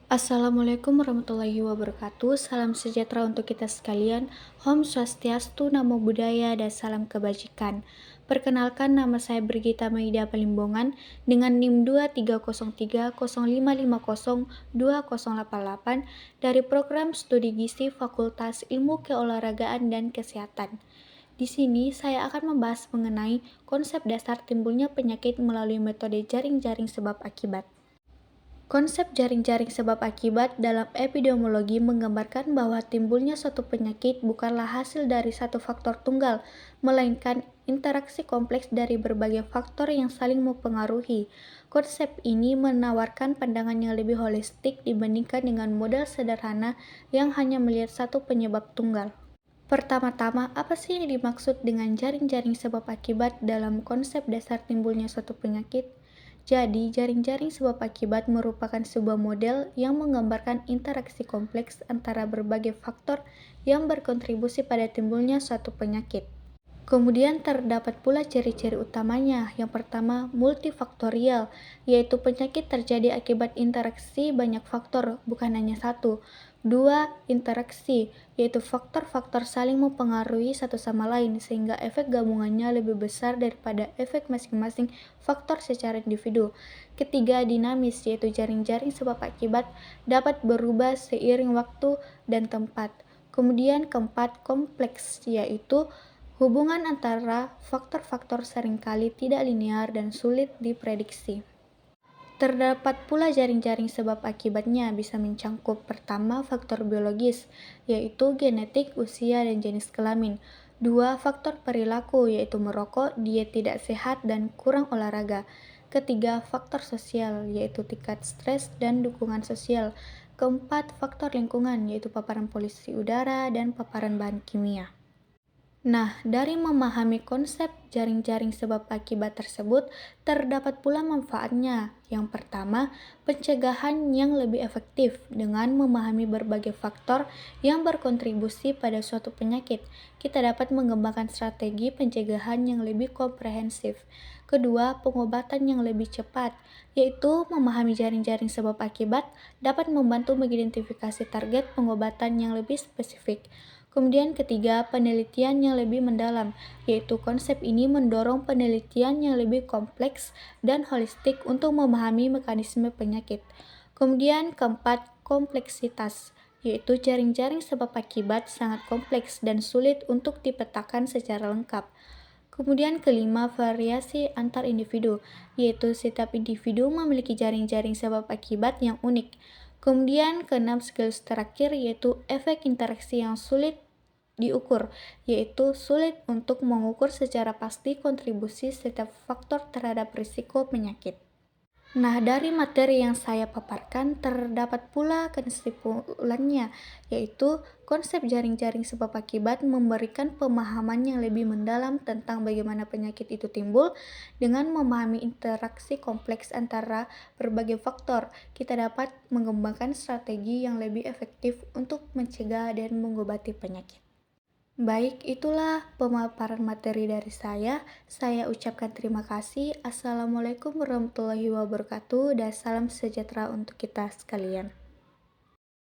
Assalamualaikum warahmatullahi wabarakatuh. Salam sejahtera untuk kita sekalian. Om Swastiastu, Namo Buddhaya, dan salam kebajikan. Perkenalkan, nama saya Brigita Maida Palimbongan dengan NIM 230305502088 dari Program Studi Gizi Fakultas Ilmu Keolahragaan dan Kesehatan. Di sini saya akan membahas mengenai konsep dasar timbulnya penyakit melalui metode jaring-jaring sebab akibat. Konsep jaring-jaring sebab akibat dalam epidemiologi menggambarkan bahwa timbulnya suatu penyakit bukanlah hasil dari satu faktor tunggal, melainkan interaksi kompleks dari berbagai faktor yang saling mempengaruhi. Konsep ini menawarkan pandangan yang lebih holistik dibandingkan dengan model sederhana yang hanya melihat satu penyebab tunggal. Pertama-tama, apa sih yang dimaksud dengan jaring-jaring sebab akibat dalam konsep dasar timbulnya suatu penyakit? Jadi, jaring-jaring sebab akibat merupakan sebuah model yang menggambarkan interaksi kompleks antara berbagai faktor yang berkontribusi pada timbulnya suatu penyakit. Kemudian terdapat pula ciri-ciri utamanya. Yang pertama, multifaktorial, yaitu penyakit terjadi akibat interaksi banyak faktor, bukan hanya satu. Dua, interaksi, yaitu faktor-faktor saling mempengaruhi satu sama lain, sehingga efek gabungannya lebih besar daripada efek masing-masing faktor secara individu. Ketiga, dinamis, yaitu jaring-jaring sebab akibat dapat berubah seiring waktu dan tempat. Kemudian keempat, kompleks, yaitu hubungan antara faktor-faktor seringkali tidak linear dan sulit diprediksi. Terdapat pula jaring-jaring sebab akibatnya bisa mencangkup pertama faktor biologis, yaitu genetik, usia, dan jenis kelamin. Dua, faktor perilaku, yaitu merokok, diet tidak sehat, dan kurang olahraga. Ketiga, faktor sosial, yaitu tingkat stres dan dukungan sosial. Keempat, faktor lingkungan, yaitu paparan polusi udara dan paparan bahan kimia. Nah, dari memahami konsep jaring-jaring sebab akibat tersebut, terdapat pula manfaatnya. Yang pertama, pencegahan yang lebih efektif dengan memahami berbagai faktor yang berkontribusi pada suatu penyakit. Kita dapat mengembangkan strategi pencegahan yang lebih komprehensif. Kedua, pengobatan yang lebih cepat, yaitu memahami jaring-jaring sebab akibat dapat membantu mengidentifikasi target pengobatan yang lebih spesifik. Kemudian ketiga, penelitian yang lebih mendalam, yaitu konsep ini mendorong penelitian yang lebih kompleks dan holistik untuk memahami mekanisme penyakit. Kemudian keempat, kompleksitas, yaitu jaring-jaring sebab akibat sangat kompleks dan sulit untuk dipetakan secara lengkap. Kemudian kelima, variasi antar individu, yaitu setiap individu memiliki jaring-jaring sebab akibat yang unik. Kemudian keenam, sekaligus terakhir, yaitu efek interaksi yang sulit diukur, yaitu sulit untuk mengukur secara pasti kontribusi setiap faktor terhadap risiko penyakit. Nah, dari materi yang saya paparkan terdapat pula kesimpulannya, yaitu konsep jaring-jaring sebab akibat memberikan pemahaman yang lebih mendalam tentang bagaimana penyakit itu timbul. Dengan memahami interaksi kompleks antara berbagai faktor, kita dapat mengembangkan strategi yang lebih efektif untuk mencegah dan mengobati penyakit. Baik, itulah pemaparan materi dari saya. Saya ucapkan terima kasih. Assalamualaikum warahmatullahi wabarakatuh dan salam sejahtera untuk kita sekalian.